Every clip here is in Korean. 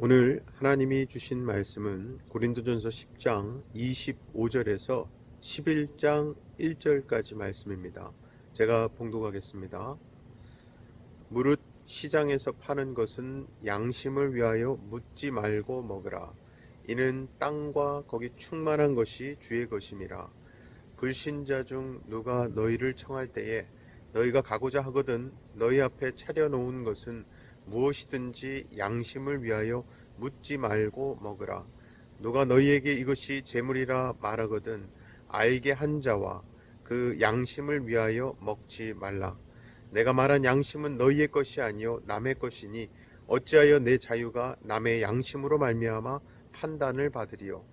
오늘 하나님이 주신 말씀은 고린도전서 10장 25절에서 11장 1절까지 말씀입니다. 제가 봉독하겠습니다. 무릇 시장에서 파는 것은 양심을 위하여 묻지 말고 먹으라. 이는 땅과 거기 충만한 것이 주의 것임이라. 불신자 중 누가 너희를 청할 때에 너희가 가고자 하거든 너희 앞에 차려놓은 것은 무엇이든지 양심을 위하여 묻지 말고 먹으라. 누가 너희에게 이것이 재물이라 말하거든 알게 한 자와 그 양심을 위하여 먹지 말라. 내가 말한 양심은 너희의 것이 아니요 남의 것이니 어찌하여 내 자유가 남의 양심으로 말미암아 판단을 받으리요.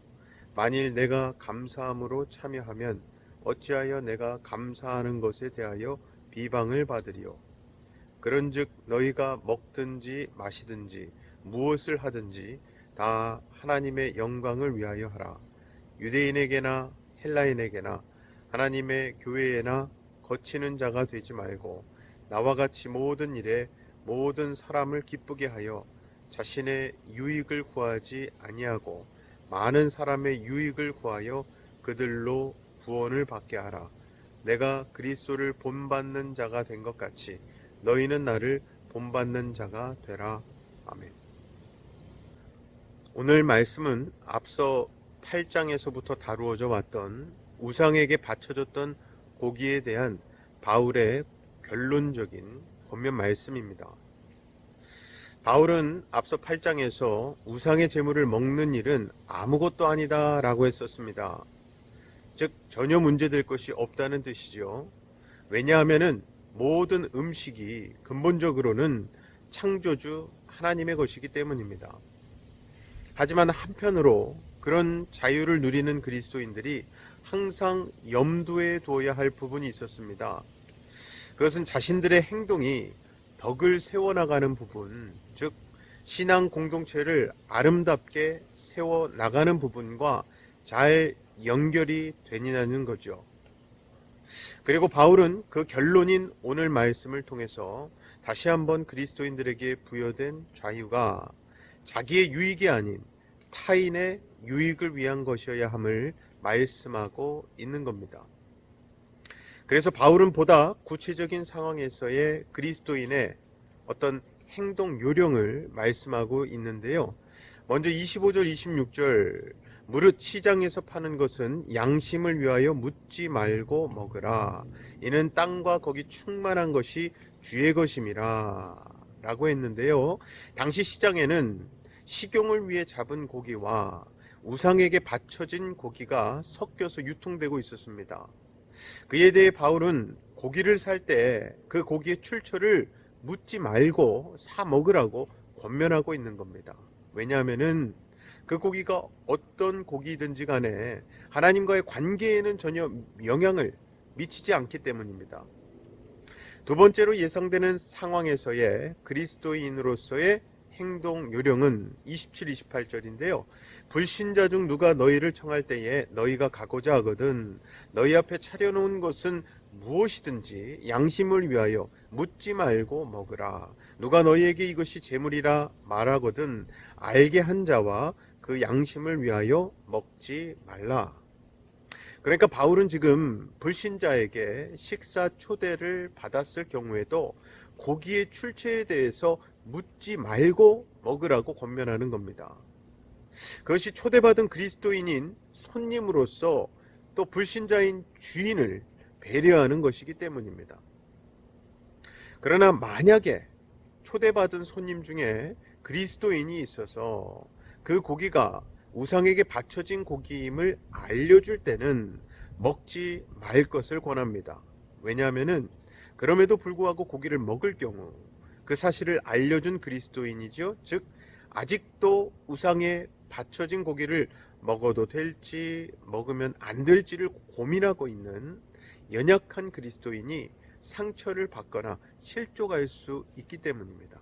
만일 내가 감사함으로 참여하면 어찌하여 내가 감사하는 것에 대하여 비방을 받으리요. 그런즉 너희가 먹든지 마시든지 무엇을 하든지 다 하나님의 영광을 위하여 하라. 유대인에게나 헬라인에게나 하나님의 교회에나 거치는 자가 되지 말고 나와 같이 모든 일에 모든 사람을 기쁘게 하여 자신의 유익을 구하지 아니하고 많은 사람의 유익을 구하여 그들로 구원을 받게 하라. 내가 그리스도를 본받는 자가 된 것 같이 너희는 나를 본받는 자가 되라. 아멘. 오늘 말씀은 앞서 8장에서부터 다루어져 왔던 우상에게 바쳐졌던 고기에 대한 바울의 결론적인 권면 말씀입니다. 바울은 앞서 8장에서 우상의 제물을 먹는 일은 아무것도 아니다 라고 했었습니다. 즉 전혀 문제될 것이 없다는 뜻이죠. 왜냐하면 모든 음식이 근본적으로는 창조주 하나님의 것이기 때문입니다. 하지만 한편으로 그런 자유를 누리는 그리스도인들이 항상 염두에 두어야 할 부분이 있었습니다. 그것은 자신들의 행동이 덕을 세워나가는 부분, 즉 신앙 공동체를 아름답게 세워나가는 부분과 잘 연결이 되느냐는 거죠. 그리고 바울은 그 결론인 오늘 말씀을 통해서 다시 한번 그리스도인들에게 부여된 자유가 자기의 유익이 아닌 타인의 유익을 위한 것이어야 함을 말씀하고 있는 겁니다. 그래서 바울은 보다 구체적인 상황에서의 그리스도인의 어떤 행동 요령을 말씀하고 있는데요. 먼저 25절, 26절 무릇 시장에서 파는 것은 양심을 위하여 묻지 말고 먹으라. 이는 땅과 거기 충만한 것이 주의 것임이라 라고 했는데요. 당시 시장에는 식용을 위해 잡은 고기와 우상에게 바쳐진 고기가 섞여서 유통되고 있었습니다. 그에 대해 바울은 고기를 살 때 그 고기의 출처를 묻지 말고 사 먹으라고 권면하고 있는 겁니다. 왜냐하면은 그 고기가 어떤 고기든지 간에 하나님과의 관계에는 전혀 영향을 미치지 않기 때문입니다. 두 번째로 예상되는 상황에서의 그리스도인으로서의 행동 요령은 27, 28절인데요. 불신자 중 누가 너희를 청할 때에 너희가 가고자 하거든 너희 앞에 차려놓은 것은 무엇이든지 양심을 위하여 묻지 말고 먹으라. 누가 너희에게 이것이 재물이라 말하거든 알게 한 자와 그 양심을 위하여 먹지 말라. 그러니까 바울은 지금 불신자에게 식사 초대를 받았을 경우에도 고기의 출처에 대해서 묻지 말고 먹으라고 권면하는 겁니다. 그것이 초대받은 그리스도인인 손님으로서 또 불신자인 주인을 배려하는 것이기 때문입니다. 그러나 만약에 초대받은 손님 중에 그리스도인이 있어서 그 고기가 우상에게 바쳐진 고기임을 알려줄 때는 먹지 말 것을 권합니다. 왜냐하면 그럼에도 불구하고 고기를 먹을 경우 그 사실을 알려준 그리스도인이죠. 즉 아직도 우상에 바쳐진 고기를 먹어도 될지 먹으면 안 될지를 고민하고 있는 연약한 그리스도인이 상처를 받거나 실족할 수 있기 때문입니다.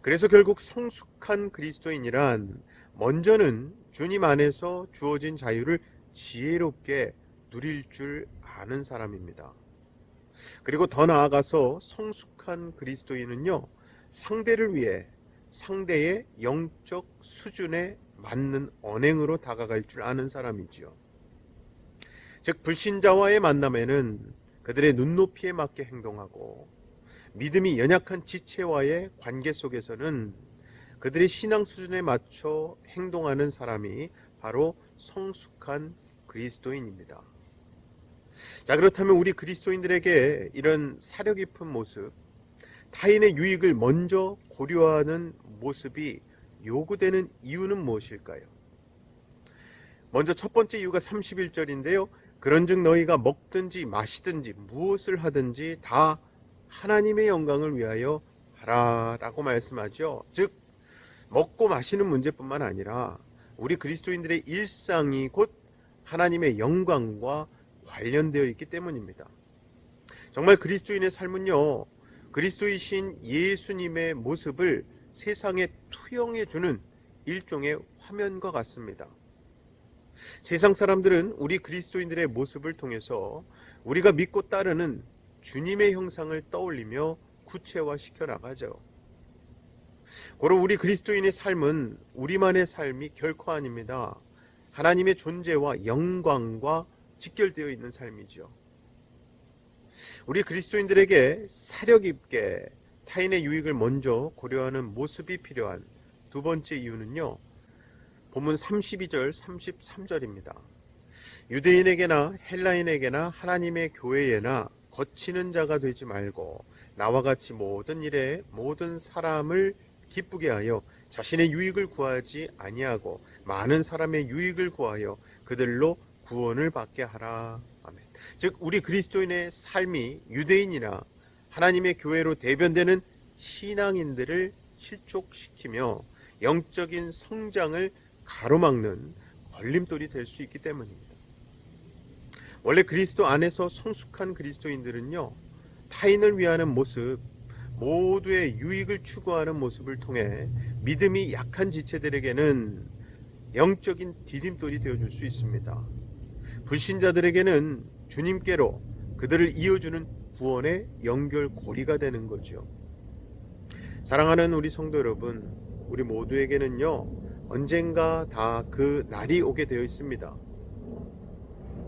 그래서 결국 성숙한 그리스도인이란 먼저는 주님 안에서 주어진 자유를 지혜롭게 누릴 줄 아는 사람입니다. 그리고 더 나아가서 성숙한 그리스도인은요, 상대를 위해 상대의 영적 수준에 맞는 언행으로 다가갈 줄 아는 사람이지요. 즉 불신자와의 만남에는 그들의 눈높이에 맞게 행동하고, 믿음이 연약한 지체와의 관계 속에서는 그들의 신앙 수준에 맞춰 행동하는 사람이 바로 성숙한 그리스도인입니다. 자, 그렇다면 우리 그리스도인들에게 이런 사려 깊은 모습, 타인의 유익을 먼저 고려하는 모습이 요구되는 이유는 무엇일까요? 먼저 첫 번째 이유가 31절인데요. 그런즉 너희가 먹든지 마시든지 무엇을 하든지 다 하나님의 영광을 위하여 하라 라고 말씀하죠. 즉 먹고 마시는 문제뿐만 아니라 우리 그리스도인들의 일상이 곧 하나님의 영광과 관련되어 있기 때문입니다. 정말 그리스도인의 삶은요, 그리스도이신 예수님의 모습을 세상에 투영해주는 일종의 화면과 같습니다. 세상 사람들은 우리 그리스도인들의 모습을 통해서 우리가 믿고 따르는 주님의 형상을 떠올리며 구체화시켜 나가죠. 고로 우리 그리스도인의 삶은 우리만의 삶이 결코 아닙니다. 하나님의 존재와 영광과 직결되어 있는 삶이죠. 우리 그리스도인들에게 사려 깊게 타인의 유익을 먼저 고려하는 모습이 필요한 두 번째 이유는요, 본문 32절 33절입니다. 유대인에게나 헬라인에게나 하나님의 교회에나 거치는 자가 되지 말고 나와 같이 모든 일에 모든 사람을 기쁘게 하여 자신의 유익을 구하지 아니하고 많은 사람의 유익을 구하여 그들로 구원을 받게 하라. 아멘. 즉 우리 그리스도인의 삶이 유대인이나 하나님의 교회로 대변되는 신앙인들을 실족시키며 영적인 성장을 가로막는 걸림돌이 될 수 있기 때문입니다. 원래 그리스도 안에서 성숙한 그리스도인들은요, 타인을 위하는 모습, 모두의 유익을 추구하는 모습을 통해 믿음이 약한 지체들에게는 영적인 디딤돌이 되어줄 수 있습니다. 불신자들에게는 주님께로 그들을 이어주는 구원의 연결고리가 되는 거죠. 사랑하는 우리 성도 여러분, 우리 모두에게는요, 언젠가 다 그 날이 오게 되어 있습니다.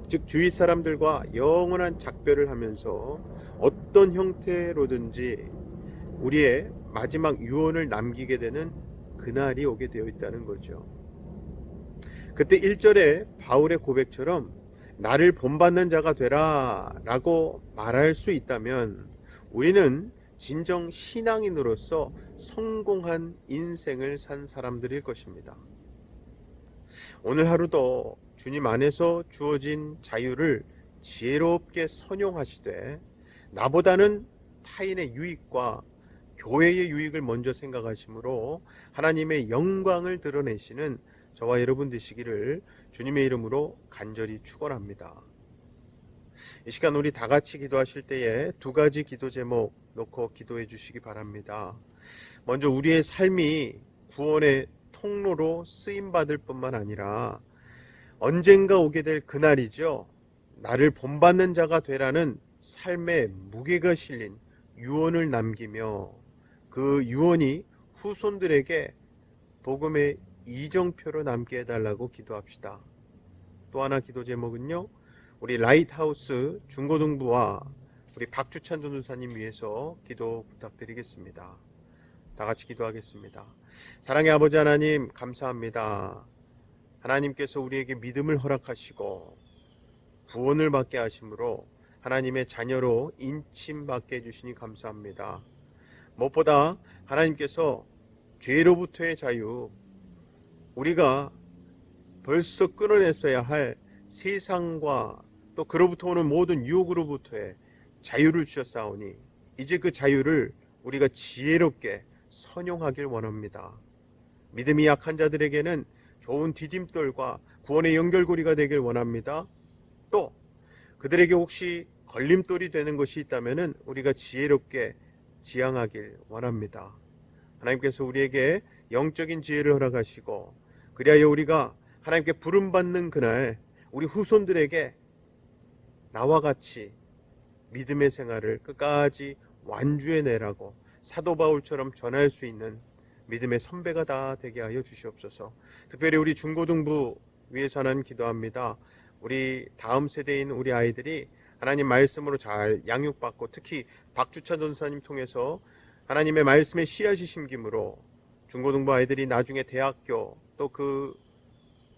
즉 주위 사람들과 영원한 작별을 하면서 어떤 형태로든지 우리의 마지막 유언을 남기게 되는 그날이 오게 되어 있다는 거죠. 그때 1절에 바울의 고백처럼 나를 본받는 자가 되라 라고 말할 수 있다면 우리는 진정 신앙인으로서 성공한 인생을 산 사람들일 것입니다. 오늘 하루도 주님 안에서 주어진 자유를 지혜롭게 선용하시되 나보다는 타인의 유익과 교회의 유익을 먼저 생각하심으로 하나님의 영광을 드러내시는 저와 여러분 되시기를 주님의 이름으로 간절히 축원합니다. 이 시간 우리 다 같이 기도하실 때에 두 가지 기도 제목 놓고 기도해 주시기 바랍니다. 먼저 우리의 삶이 구원의 통로로 쓰임받을 뿐만 아니라 언젠가 오게 될 그날이죠. 나를 본받는 자가 되라는 삶의 무게가 실린 유언을 남기며 그 유언이 후손들에게 복음의 이정표로 남게 해달라고 기도합시다. 또 하나 기도 제목은요, 우리 라이트하우스 중고등부와 우리 박주찬 전도사님 위해서 기도 부탁드리겠습니다. 다 같이 기도하겠습니다. 사랑의 아버지 하나님, 감사합니다. 하나님께서 우리에게 믿음을 허락하시고 구원을 받게 하심으로 하나님의 자녀로 인침받게 해주시니 감사합니다. 무엇보다 하나님께서 죄로부터의 자유, 우리가 벌써 끊어냈어야 할 세상과 또 그로부터 오는 모든 유혹으로부터의 자유를 주셨사오니 이제 그 자유를 우리가 지혜롭게 선용하길 원합니다. 믿음이 약한 자들에게는 좋은 디딤돌과 구원의 연결고리가 되길 원합니다. 또 그들에게 혹시 걸림돌이 되는 것이 있다면 우리가 지혜롭게 지향하길 원합니다. 하나님께서 우리에게 영적인 지혜를 허락하시고 그리하여 우리가 하나님께 부름받는 그날 우리 후손들에게 나와 같이 믿음의 생활을 끝까지 완주해내라고 사도 바울처럼 전할 수 있는 믿음의 선배가 다 되게 하여 주시옵소서. 특별히 우리 중고등부 위해서는 기도합니다. 우리 다음 세대인 우리 아이들이 하나님 말씀으로 잘 양육받고, 특히 박주찬 전사님 통해서 하나님의 말씀에 씨앗이 심김으로 중고등부 아이들이 나중에 대학교 또 그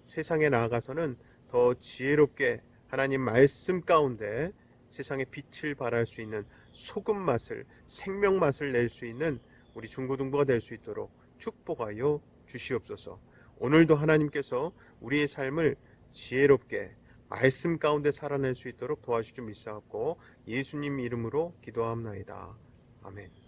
세상에 나아가서는 더 지혜롭게 하나님 말씀 가운데 세상의 빛을 발할 수 있는 소금 맛을, 생명 맛을 낼 수 있는 우리 중고등부가 될 수 있도록 축복하여 주시옵소서. 오늘도 하나님께서 우리의 삶을 지혜롭게 말씀 가운데 살아낼 수 있도록 도와주시기 믿사옵고 예수님 이름으로 기도하옵나이다. 아멘.